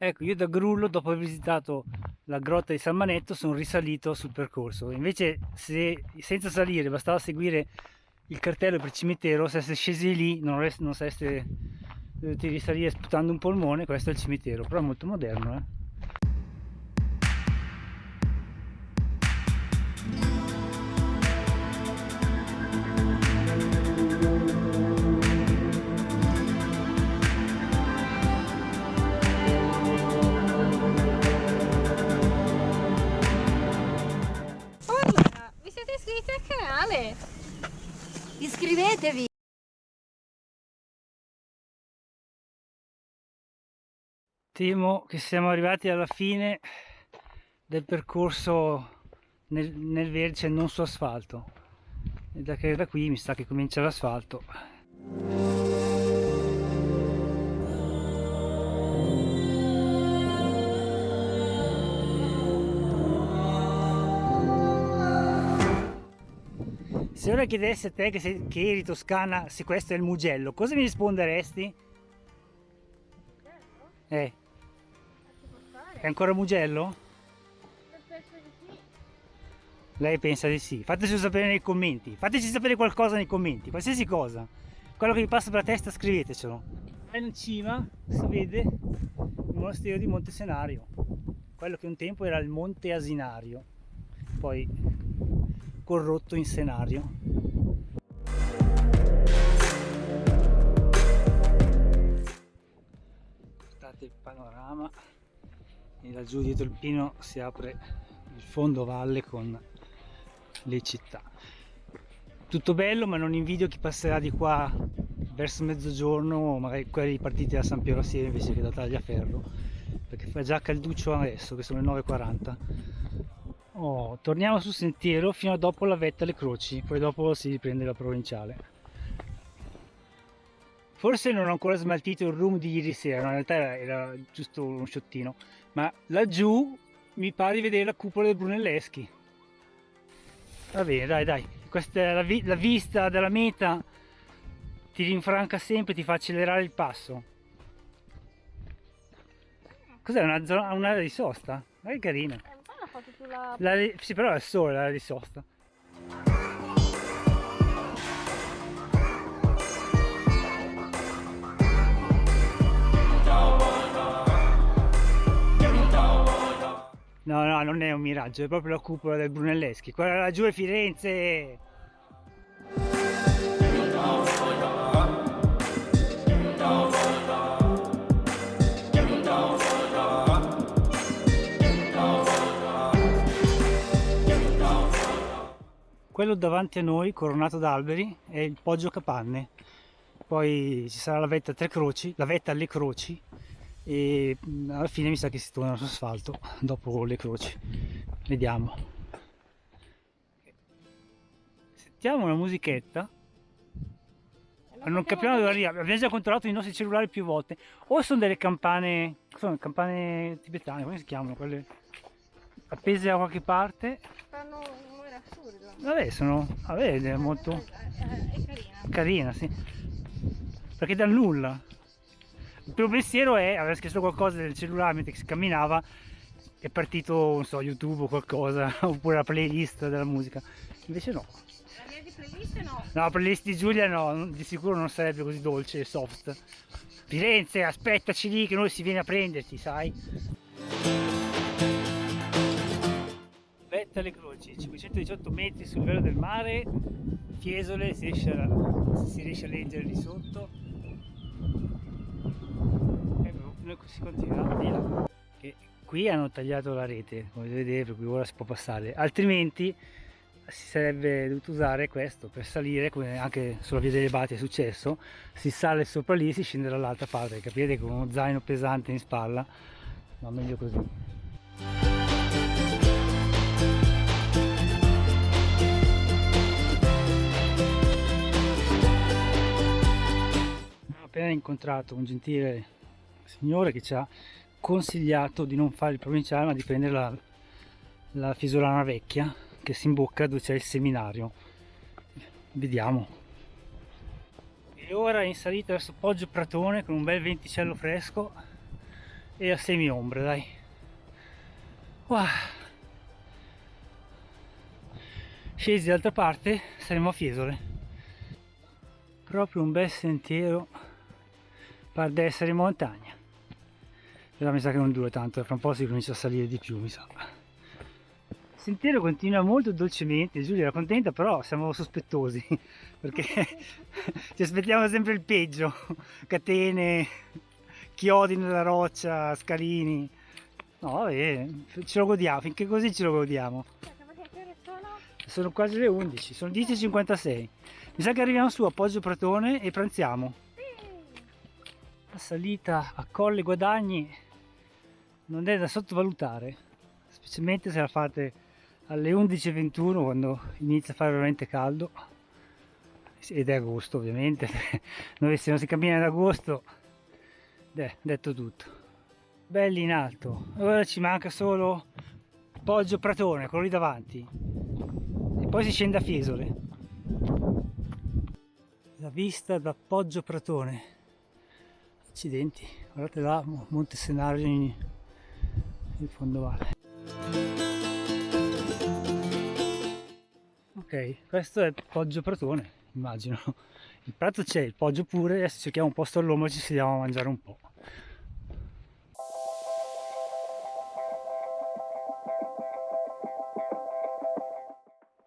Ecco, io da Grullo, dopo aver visitato la grotta di San Manetto, sono risalito sul percorso. Invece, se senza salire bastava seguire il cartello per cimitero, se siete scesi lì non sareste dovuti risalire sputando un polmone. Questo è il cimitero, però è molto moderno, eh. Urla, vi siete iscritti al canale? Iscrivetevi! Temo che siamo arrivati alla fine del percorso nel vertice non su asfalto. E da qui mi sa che comincia l'asfalto. Se ora chiedessi a te che eri toscana se questo è il Mugello, cosa mi risponderesti? È ancora Mugello? Lei pensa di sì. Fateci sapere nei commenti. Fateci sapere qualcosa nei commenti, qualsiasi cosa. Quello che vi passa per la testa scrivetecelo. In cima si vede il monastero di Monte Senario, quello che un tempo era il Monte Asinario, poi corrotto in Senario. Guardate il panorama e laggiù dietro il pino si apre il fondovalle con le città. Tutto bello, ma non invidio chi passerà di qua verso mezzogiorno, magari quelli partiti da San Piero Assieme invece che da Tagliaferro, perché fa già calduccio adesso che sono le 9:40. Oh, torniamo sul sentiero fino a dopo la vetta alle Croci, poi dopo si riprende la provinciale. Forse non ho ancora smaltito il rum di ieri sera, no, in realtà era giusto uno sciottino, ma laggiù mi pare di vedere la cupola del Brunelleschi. Va bene, dai, questa è la vista della meta, ti rinfranca sempre, ti fa accelerare il passo. Cos'è, un'area di sosta? Ma che carina. Ho fatto sulla... Sì, però è solo l'area di sosta. No, non è un miraggio, è proprio la cupola del Brunelleschi. Quella laggiù è Firenze! Quello davanti a noi, coronato d'alberi, è il Poggio Capanne. Poi ci sarà la vetta a Tre Croci, la vetta alle Croci, e alla fine mi sa che si torna su asfalto dopo le croci. Vediamo. Sentiamo una musichetta. Non capiamo dove arriva. Abbiamo già controllato i nostri cellulari più volte. O sono delle campane, sono campane tibetane, come si chiamano quelle? Appese da qualche parte. Fanno un rumore assurdo. Vabbè, è molto È carina. carina, sì. Perché dal nulla. Il primo pensiero è aver scritto qualcosa del cellulare mentre si camminava, è partito, non so, YouTube o qualcosa, oppure la playlist della musica. Invece no. La mia di playlist no. No, la playlist di Giulia no, di sicuro non sarebbe così dolce e soft. Firenze, aspettaci lì che noi si viene a prenderti, sai? Vetta alle Croci, 518 metri sul livello del mare, Fiesole, si riesce a leggere di sotto. Noi si continua di là. Che qui hanno tagliato la rete, come vedete, per cui ora si può passare, altrimenti si sarebbe dovuto usare questo per salire, come anche sulla via delle Abati è successo, si sale sopra lì e si scende dall'altra parte, capite, con uno zaino pesante in spalla, ma meglio così. Ho appena incontrato un gentile signore che ci ha consigliato di non fare il provinciale ma di prendere la Fisolana Vecchia che si imbocca dove c'è il seminario. Vediamo. E ora in salita verso Poggio Pratone con un bel venticello fresco e a semiombra, dai. Wow. Scesi dall'altra parte, saremo a Fiesole. Proprio un bel sentiero, pare di essere in montagna. Però mi sa che non dura tanto, fra un po' si comincia a salire di più, mi sa. Il sentiero continua molto dolcemente, Giulia era contenta, però siamo sospettosi, perché ci aspettiamo sempre il peggio. Catene, chiodi nella roccia, scalini. No, vabbè, ce lo godiamo, finché così ce lo godiamo. Sono quasi le 11, sono 10:56. Mi sa che arriviamo su a Poggio Pratone e pranziamo. La salita a Colle Guadagni non è da sottovalutare, specialmente se la fate alle 11:21 quando inizia a fare veramente caldo. Ed è agosto, ovviamente. Noi se non si cammina ad agosto, detto tutto. Belli in alto. Ora ci manca solo Poggio Pratone, quello lì davanti. E poi si scende a Fiesole. La vista da Poggio Pratone. Accidenti, guardate là, Monte Senario in fondovalle. Ok, questo è Poggio Pratone, immagino. Il prato c'è, il Poggio pure, adesso cerchiamo un posto all'ombra e ci sediamo a mangiare un po'.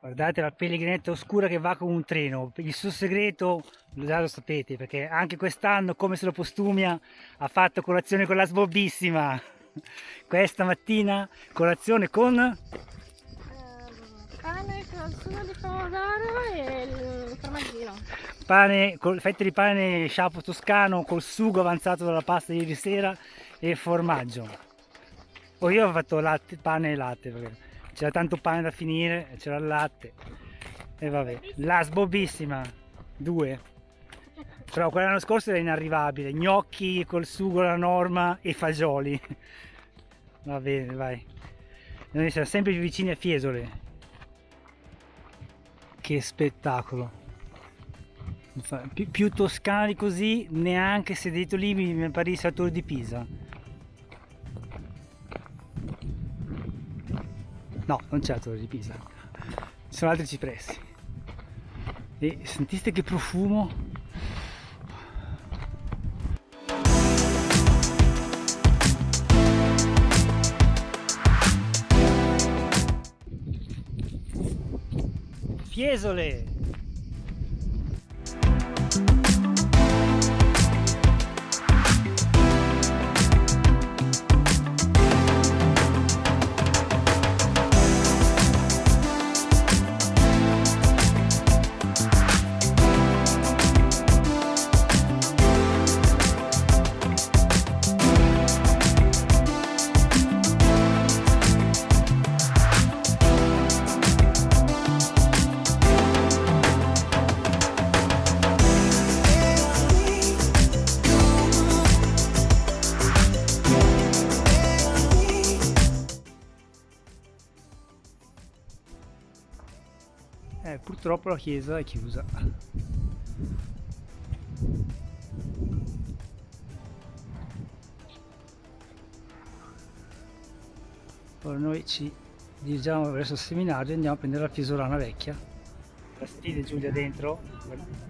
Guardate la pellegrinetta oscura che va come un treno. Il suo segreto già lo sapete, perché anche quest'anno, come se lo postumia, ha fatto colazione con la sbobbissima. Questa mattina colazione con pane con sugo di pomodoro e il formaggino. pane, fette di pane sciapo toscano col sugo avanzato dalla pasta ieri sera e formaggio. Poi io ho fatto latte, pane e latte, perché c'era tanto pane da finire, c'era il latte e vabbè. La sbobbissima 2, però quell'anno scorso era inarrivabile. Gnocchi col sugo alla norma e fagioli. Va bene, vai. Noi siamo sempre più vicini a Fiesole. Che spettacolo. Più toscana di così neanche seduto lì mi parisse la Torre di Pisa. No, non c'è la Torre di Pisa, ci sono altri cipressi. E sentiste che profumo? Fiesole! Purtroppo la chiesa è chiusa. Ora noi ci dirigiamo verso il seminario e andiamo a prendere la fiesolana vecchia. La sentite Giulia dentro?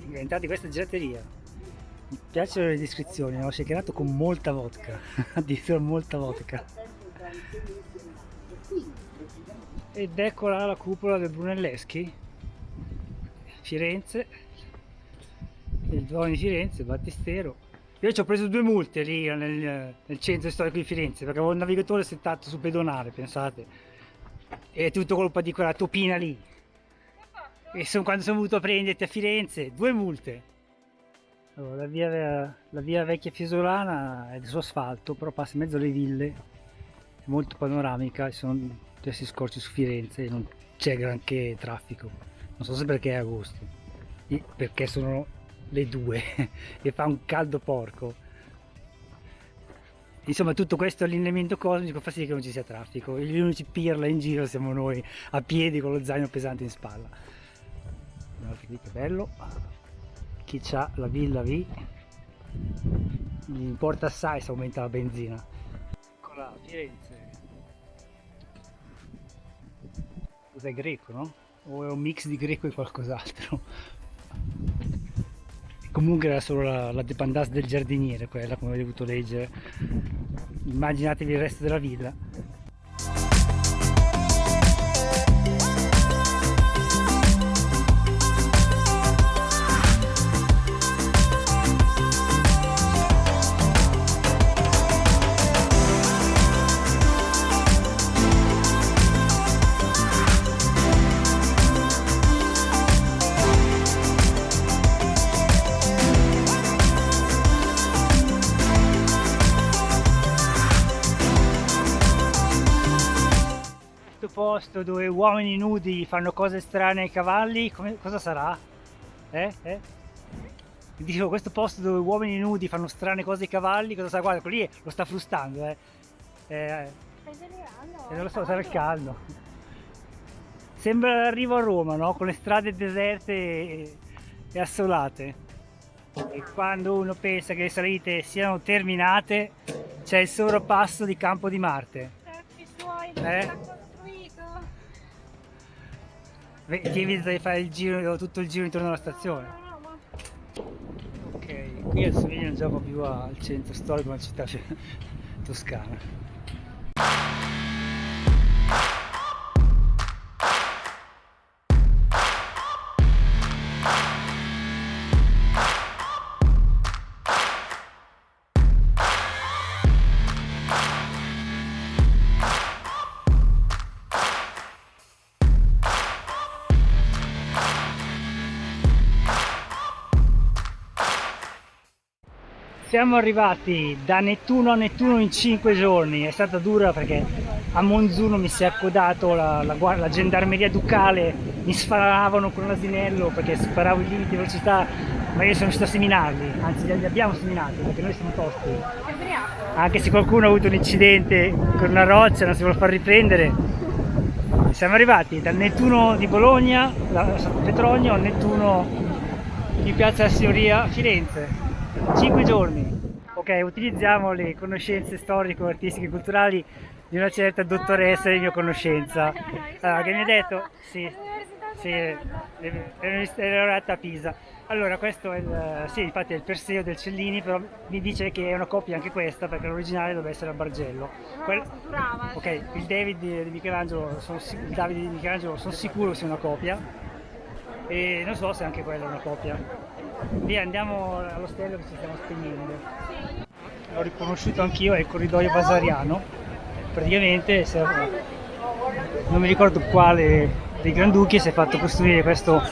Inventate questa gelateria. Mi piacciono le descrizioni, ho shakerato con molta vodka, addirittura molta vodka. Ed eccola la cupola del Brunelleschi. Firenze, il Duomo di Firenze, il Battistero. Io ci ho preso 2 multe lì nel centro storico di Firenze perché avevo un navigatore settato su pedonale, pensate, e è tutto colpa di quella topina lì. E quando sono venuto a prenderti a Firenze, 2 multe. Allora, la via vecchia fiesolana è su asfalto, però passa in mezzo alle ville, è molto panoramica, ci sono questi scorci su Firenze e non c'è granché traffico. Non so se perché è agosto, perché sono le 2 e fa un caldo porco. Insomma, tutto questo allineamento cosmico fa sì che non ci sia traffico. Gli unici pirla in giro siamo noi, a piedi con lo zaino pesante in spalla. Guardate qui che bello. Chi c'ha la villa lì, gli importa assai se aumenta la benzina. Eccola, Firenze. Cos'è, greco, no? O è un mix di greco e qualcos'altro? Comunque era solo la dépendance del giardiniere, quella, come avete potuto leggere. Immaginatevi il resto della villa. Posto dove uomini nudi fanno cose strane ai cavalli, cosa sarà? Dicevo, questo posto dove uomini nudi fanno strane cose ai cavalli, cosa sarà? Guarda, quello lì lo sta frustando, Stai delirando? non lo so, sarà il caldo. Sembra l'arrivo a Roma, no? Con le strade deserte e assolate. E quando uno pensa che le salite siano terminate, c'è il sovrappasso di Campo di Marte. Certi suoi, dove sta costruito? Ti evita di fare il giro, tutto il giro intorno alla stazione. No, ma... Ok, qui assomigliano già un po' più al centro storico della città toscana. Siamo arrivati da Nettuno a Nettuno in 5 giorni, è stata dura perché a Monzuno mi si è accodato la gendarmeria ducale, mi sparavano con l'asinello perché sparavo i limiti di velocità, ma io sono riuscito a seminarli, anzi li abbiamo seminati perché noi siamo tosti. Anche se qualcuno ha avuto un incidente con una roccia, non si vuole far riprendere. Siamo arrivati dal Nettuno di Bologna, da San Petronio, al Nettuno di Piazza della Signoria a Firenze. 5 giorni. Ok, utilizziamo le conoscenze storiche, artistiche e culturali di una certa dottoressa di mia conoscenza, che mi ha detto sì, è laureata a Pisa. Allora, questo è sì, infatti è il Perseo del Cellini, però mi dice che è una copia anche questa perché l'originale doveva essere a Bargello. Ok, il David di Michelangelo, il Davide di Michelangelo sono sicuro sia una copia e non so se anche quella è una copia. Via, andiamo all'ostello che ci stiamo spegnendo. L'ho riconosciuto anch'io, è il corridoio vasariano. Praticamente, non mi ricordo quale dei Granduchi si è fatto costruire questo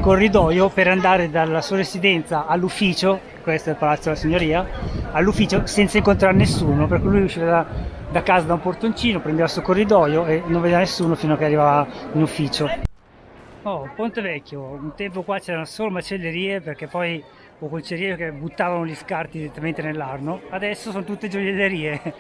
corridoio per andare dalla sua residenza all'ufficio, questo è il Palazzo della Signoria, all'ufficio senza incontrare nessuno, per cui lui usciva da casa da un portoncino, prendeva il suo corridoio e non vedeva nessuno fino a che arrivava in ufficio. Oh, Ponte Vecchio, un tempo qua c'erano solo macellerie perché poi o concerie che buttavano gli scarti direttamente nell'Arno, adesso sono tutte gioiellerie.